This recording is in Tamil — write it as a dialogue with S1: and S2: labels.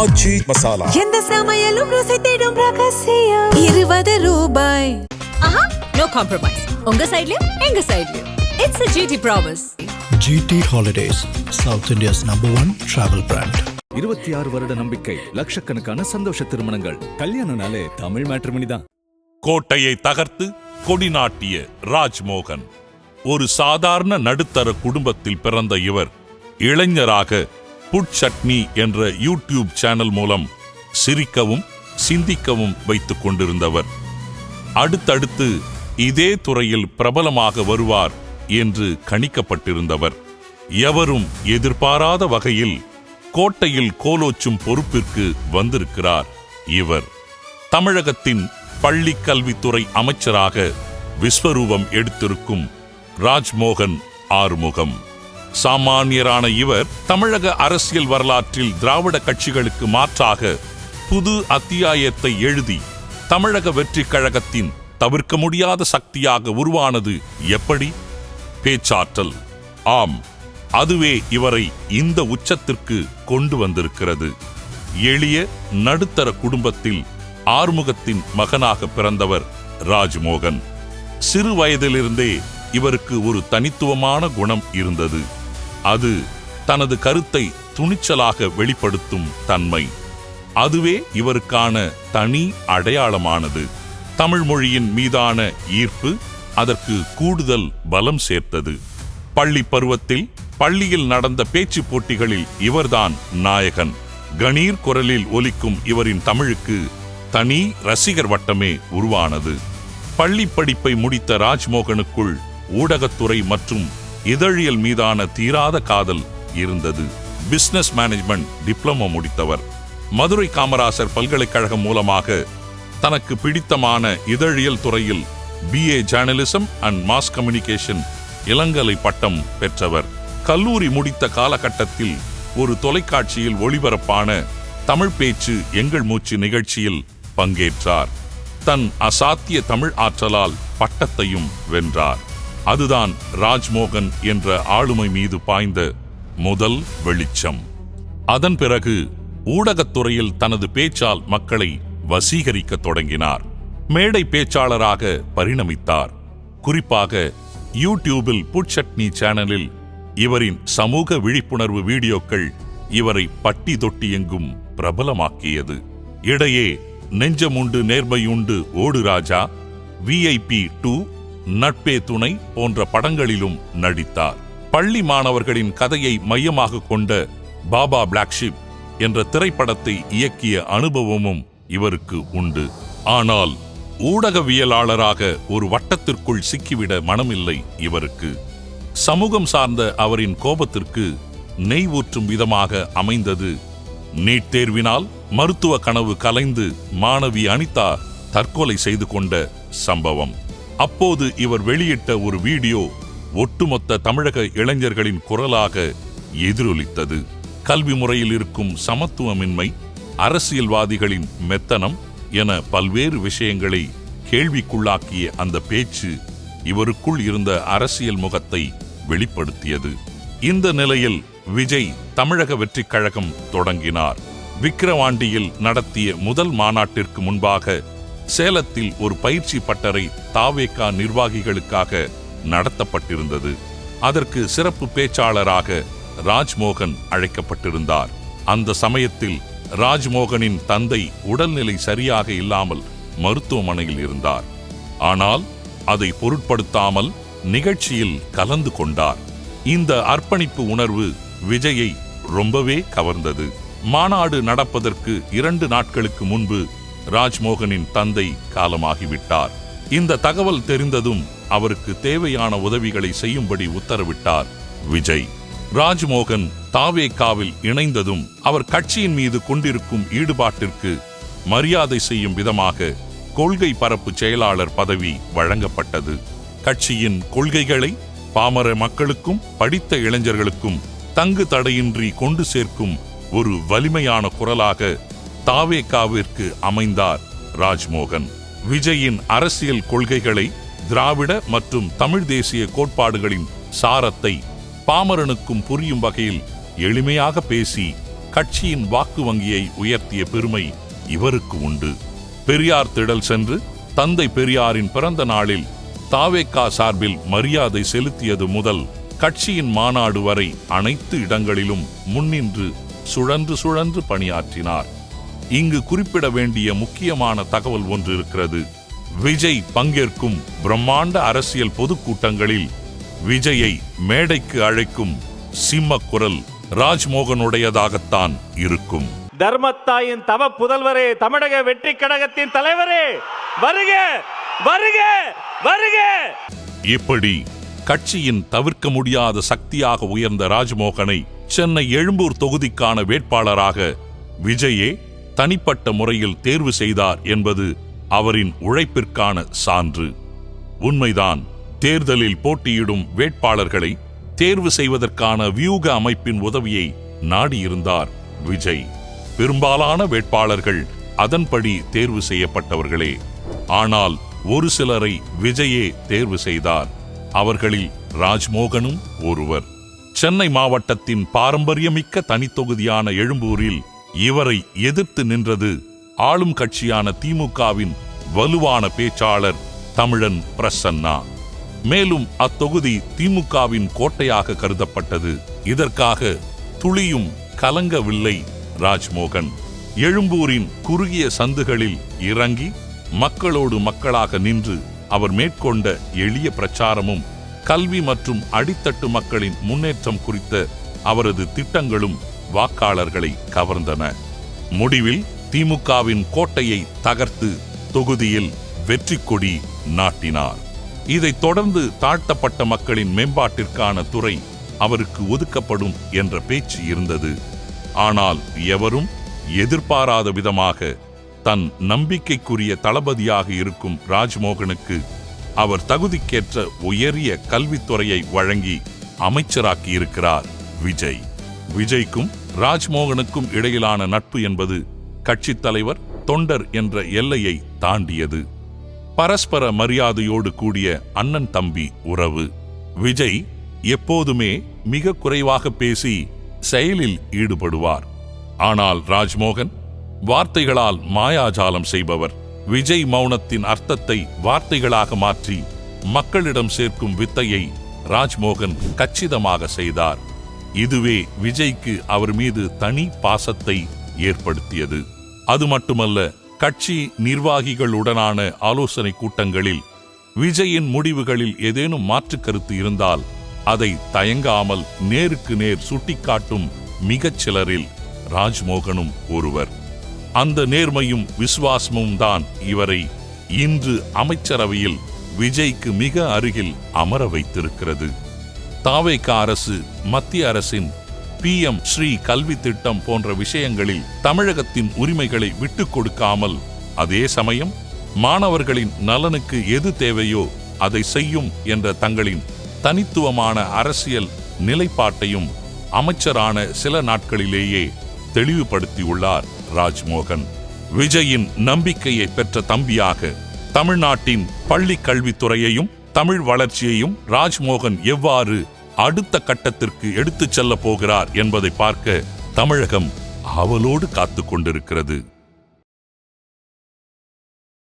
S1: ஆச்சி மசாலா
S2: எந்த சமையலும் ருசி தேடும் ரகசியம் 20 ரூபாய்.
S3: No compromise. உங்க சைடுலயும் எங்க சைடுலயும். It's a GT promise.
S4: GT Holidays, South India's #1 travel brand.
S5: 26 வருட நம்பிக்கை, லட்சக்கணக்கான சந்தோஷ திருமணங்கள். கல்யாணம்னாலே தமிழ் மேட்ரிமோனி தான்.
S6: கோட்டையை தகர்த்து கொடி நாட்டிய ராஜ்மோகன். ஒரு சாதாரண நடுத்தர குடும்பத்தில் பிறந்த இவர் இளைஞராக புட் சட்னி என்ற யூடியூப் சேனல் மூலம் சிரிக்கவும் சிந்திக்கவும் வைத்துக் கொண்டிருந்தவர். அடுத்தடுத்து இதே துறையில் பிரபலமாக வருவார் என்று கணிக்கப்பட்டிருந்தவர். எவரும் எதிர்பாராத வகையில் கோட்டையில் கோலோச்சும் பொறுப்பிற்கு வந்திருக்கிறார் இவர். தமிழகத்தின் பள்ளி கல்வித்துறை அமைச்சராக விஸ்வரூபம் எடுத்திருக்கும் ராஜ்மோகன் ஆறுமுகம். சாமானியரான இவர் தமிழக அரசியல் வரலாற்றில் திராவிட கட்சிகளுக்கு மாற்றாக புது அத்தியாயத்தை எழுதி தமிழக வெற்றி கழகத்தின் தவிர்க்க முடியாத சக்தியாக உருவானது எப்படி? பேச்சாற்றல். ஆம், அதுவே இவரை இந்த உச்சத்திற்கு கொண்டு வந்திருக்கிறது. எளிய நடுத்தர குடும்பத்தில் ஆறுமுகத்தின் மகனாக பிறந்தவர் ராஜ்மோகன். சிறு வயதிலிருந்தே இவருக்கு ஒரு தனித்துவமான குணம் இருந்தது. அது தனது கருத்தை துணிச்சலாக வெளிப்படுத்தும் தன்மை. அதுவே இவருக்கான தனி அடையாளமானது. தமிழ் மொழியின் மீதான ஈர்ப்பு அதற்கு கூடுதல் பலம் சேர்த்தது. பள்ளி பருவத்தில் பள்ளியில் நடந்த பேச்சு போட்டிகளில் இவர்தான் நாயகன். கணீர் குரலில் ஒலிக்கும் இவரின் தமிழுக்கு தனி ரசிகர் வட்டமே உருவானது. பள்ளி படிப்பை முடித்த ராஜ்மோகனுக்குள் ஊடகத்துறை மற்றும் இதழியல் மீதான தீராத காதல் இருந்தது. பிசினஸ் மேனேஜ்மெண்ட் டிப்ளமோ முடித்தவர். மதுரை காமராசர் பல்கலைக்கழகம் மூலமாக தனக்கு பிடித்தமான இதழியல் துறையில் BA journalism and mass communication இளங்கலை பட்டம் பெற்றவர். கல்லூரி முடித்த காலகட்டத்தில் ஒரு தொலைக்காட்சியில் ஒளிபரப்பான தமிழ் பேச்சு எங்கள் மூச்சு நிகழ்ச்சியில் பங்கேற்றார். தன் அசாத்திய தமிழ் ஆற்றலால் பட்டத்தையும் வென்றார். அதுதான் ராஜ்மோகன் என்ற ஆளுமை மீது பாய்ந்த முதல் வெளிச்சம். அதன் பிறகு ஊடகத்துறையில் தனது பேச்சால் மக்களை வசீகரிக்க தொடங்கினார். மேடை பேச்சாளராக பரிணமித்தார். குறிப்பாக யூடியூபில் புட் சட்னி சேனலில் இவரின் சமூக விழிப்புணர்வு வீடியோக்கள் இவரை பட்டி தொட்டி எங்கும் பிரபலமாக்கியது. இடையே நெஞ்சமுண்டு நேர்மையுண்டு ஓடு ராஜா, VIP 2, நட்பே துணை போன்ற படங்களிலும் நடித்தார். பள்ளி மாணவர்களின் கதையை மையமாக கொண்ட பாபா பிளாக் ஷிப் என்ற திரைப்படத்தை இயக்கிய அனுபவமும் இவருக்கு உண்டு. ஆனால் ஊடகவியலாளராக ஒரு வட்டத்திற்குள் சிக்கிவிட மனமில்லை இவருக்கு. சமூகம் சார்ந்த அவரின் கோபத்திற்கு நெய் ஊற்றும் விதமாக அமைந்தது நீட் தேர்வினால் மருத்துவ கனவு கலைந்து மாணவி அனிதா தற்கொலை செய்து கொண்ட சம்பவம். அப்போது இவர் வெளியிட்ட ஒரு வீடியோ ஒட்டுமொத்த தமிழக இளைஞர்களின் குரலாக எதிரொலித்தது. கல்வி முறையில் இருக்கும் சமத்துவமின்மை, அரசியல்வாதிகளின் மெத்தனம் என பல்வேறு விஷயங்களை கேள்விக்குள்ளாக்கிய அந்த பேச்சு இவருக்குள் இருந்த அரசியல் முகத்தை வெளிப்படுத்தியது. இந்த நிலையில் விஜய் தமிழக வெற்றி கழகம் தொடங்கினார். விக்கிரவாண்டியில் நடத்திய முதல் மாநாட்டிற்கு முன்பாக சேலத்தில் ஒரு பயிற்சி பட்டறை தாவேகா நிர்வாகிகளுக்காக நடத்தப்பட்டிருந்தது. அதற்கு சிறப்பு பேச்சாளராக ராஜ்மோகன் அழைக்கப்பட்டிருந்தார். அந்த சமயத்தில் ராஜ்மோகனின் தந்தை உடல்நிலை சரியாக இல்லாமல் மருத்துவமனையில் இருந்தார். ஆனால் அதை பொருட்படுத்தாமல் நிகழ்ச்சியில் கலந்து கொண்டார். இந்த அர்ப்பணிப்பு உணர்வு விஜயை ரொம்பவே கவர்ந்தது. மாநாடு நடப்பதற்கு 2 நாட்களுக்கு முன்பு ராஜ்மோகனின் தந்தை காலமாகிவிட்டார். இந்த தகவல் தெரிந்ததும் அவருக்கு தேவையான உதவிகளை செய்யும்படி உத்தரவிட்டார் விஜய். ராஜ்மோகன் தாவேகாவில் இணைந்ததும் அவர் கட்சியின் மீது கொண்டிருக்கும் ஈடுபாட்டிற்கு மரியாதை செய்யும் விதமாக கொள்கை பரப்பு செயலாளர் பதவி வழங்கப்பட்டது. கட்சியின் கொள்கைகளை பாமர மக்களுக்கும் படித்த இளைஞர்களுக்கும் தங்கு தடையின்றி கொண்டு சேர்க்கும் ஒரு வலிமையான குரலாக தாவேகாவிற்கு அமைந்தார் ராஜ்மோகன். விஜயின் அரசியல் கொள்கைகளை, திராவிட மற்றும் தமிழ் தேசிய கோட்பாடுகளின் சாரத்தை பாமரனுக்கும் புரியும் வகையில் எளிமையாக பேசி கட்சியின் வாக்கு வங்கியை உயர்த்திய பெருமை இவருக்கு உண்டு. பெரியார் திடல் சென்று தந்தை பெரியாரின் பிறந்த நாளில் தாவேகா சார்பில் மரியாதை செலுத்தியது முதல் கட்சியின் மாநாடு வரை அனைத்து இடங்களிலும் முன்னின்று சுழன்று சுழன்று பணியாற்றினார். இங்கு குறிப்பிட வேண்டிய முக்கியமான தகவல் ஒன்று இருக்கிறது. விஜய் பங்கேற்கும் பிரம்மாண்ட அரசியல் பொதுக்கூட்டங்களில் விஜயை மேடைக்கு அழைக்கும் சிம்ம குரல் ராஜ்மோகனுடையதாகத்தான் இருக்கும்.
S1: தர்மத்தாயின் தவ புதல்வரே, தமிழக வெற்றி கழகத்தின் தலைவரே, வருக வருக வருக.
S6: இப்படி கட்சியின் தவிர்க்க முடியாத சக்தியாக உயர்ந்த ராஜ்மோகனை சென்னை எழும்பூர் தொகுதிக்கான வேட்பாளராக விஜயே தனிப்பட்ட முறையில் தேர்வு செய்தார் என்பது அவரின் உழைப்பிற்கான சான்று. உண்மைதான், தேர்தலில் போட்டியிடும் வேட்பாளர்களை தேர்வு செய்வதற்கான வியூக அமைப்பின் உதவியை நாடியிருந்தார் விஜய். பெரும்பாலான வேட்பாளர்கள் அதன்படி தேர்வு செய்யப்பட்டவர்களே. ஆனால் ஒரு சிலரை விஜயே தேர்வு செய்தார். அவர்களில் ராஜ்மோகனும் ஒருவர். சென்னை மாவட்டத்தின் பாரம்பரியமிக்க தனித்தொகுதியான எழும்பூரில் இவரை எதிர்த்து நின்றது ஆளும் கட்சியான திமுகவின் வலுவான பேச்சாளர் தமிழன் பிரசன்னா. மேலும் அத்தொகுதி திமுகவின் கோட்டையாக கருதப்பட்டது. இதற்காக துளியும் கலங்கவில்லை ராஜ்மோகன். எழும்பூரின் குறுகிய சந்துகளில் இறங்கி மக்களோடு மக்களாக நின்று அவர் மேற்கொண்ட எளிய பிரச்சாரமும் கல்வி மற்றும் அடித்தட்டு மக்களின் முன்னேற்றம் குறித்த அவரது திட்டங்களும் வாக்காளர்களை கவர்ந்தன. முடிவில் திமுகவின் கோட்டையை தகர்த்து தொகுதியில் வெற்றி கொடி நாட்டினார். இதைத் தொடர்ந்து தாழ்த்தப்பட்ட மக்களின் மேம்பாட்டிற்கான துறை அவருக்கு ஒதுக்கப்படும் என்ற பேச்சு இருந்தது. ஆனால் எவரும் எதிர்பாராத விதமாக தன் நம்பிக்கைக்குரிய தளபதியாக இருக்கும் ராஜ்மோகனுக்கு அவர் தகுதிக்கேற்ற உயரிய கல்வித்துறையை வழங்கி அமைச்சராக்கியிருக்கிறார் விஜய். விஜய்க்கும் ராஜ்மோகனுக்கும் இடையிலான நட்பு என்பது கட்சித் தலைவர் தொண்டர் என்ற எல்லையை தாண்டியது. பரஸ்பர மரியாதையோடு கூடிய அண்ணன் தம்பி உறவு. விஜய் எப்போதுமே மிக குறைவாக பேசி செயலில் ஈடுபடுவார். ஆனால் ராஜ்மோகன் வார்த்தைகளால் மாயாஜாலம் செய்பவர். விஜய் மௌனத்தின் அர்த்தத்தை வார்த்தைகளாக மாற்றி மக்களிடம் சேர்க்கும் வித்தையை ராஜ்மோகன் கச்சிதமாக செய்தார். இதுவே விஜய்க்கு அவர் மீது தனி பாசத்தை ஏற்படுத்தியது. அது மட்டுமல்ல, கட்சி நிர்வாகிகளுடனான ஆலோசனை கூட்டங்களில் விஜயின் முடிவுகளில் ஏதேனும் மாற்று கருத்து இருந்தால் அதை தயங்காமல் நேருக்கு நேர் சுட்டிக்காட்டும் மிகச் சிலரில் ராஜ்மோகனும் ஒருவர். அந்த நேர்மையும் விசுவாசமும் தான் இவரை இன்று அமைச்சரவையில் விஜய்க்கு மிக அருகில் அமர வைத்திருக்கிறது. தாவேகா அரசு மத்திய அரசின் PM ஸ்ரீ கல்வி திட்டம் போன்ற விஷயங்களில் தமிழகத்தின் உரிமைகளை விட்டுக் கொடுக்காமல், அதே சமயம் மாணவர்களின் நலனுக்கு எது தேவையோ அதை செய்யும் என்ற தங்களின் தனித்துவமான அரசியல் நிலைப்பாட்டையும் அமைச்சரான சில நாட்களிலேயே தெளிவுபடுத்தியுள்ளார் ராஜ்மோகன். விஜயின் நம்பிக்கையை பெற்ற தம்பியாக தமிழ்நாட்டின் பள்ளி கல்வித்துறையையும் தமிழ் வளர்ச்சியையும் ராஜ்மோகன் எவ்வாறு அடுத்த கட்டத்திற்கு எடுத்துச் செல்லப் போகிறார் என்பதை பார்க்க தமிழகம் ஆவலோடு காத்துக் கொண்டிருக்கிறது.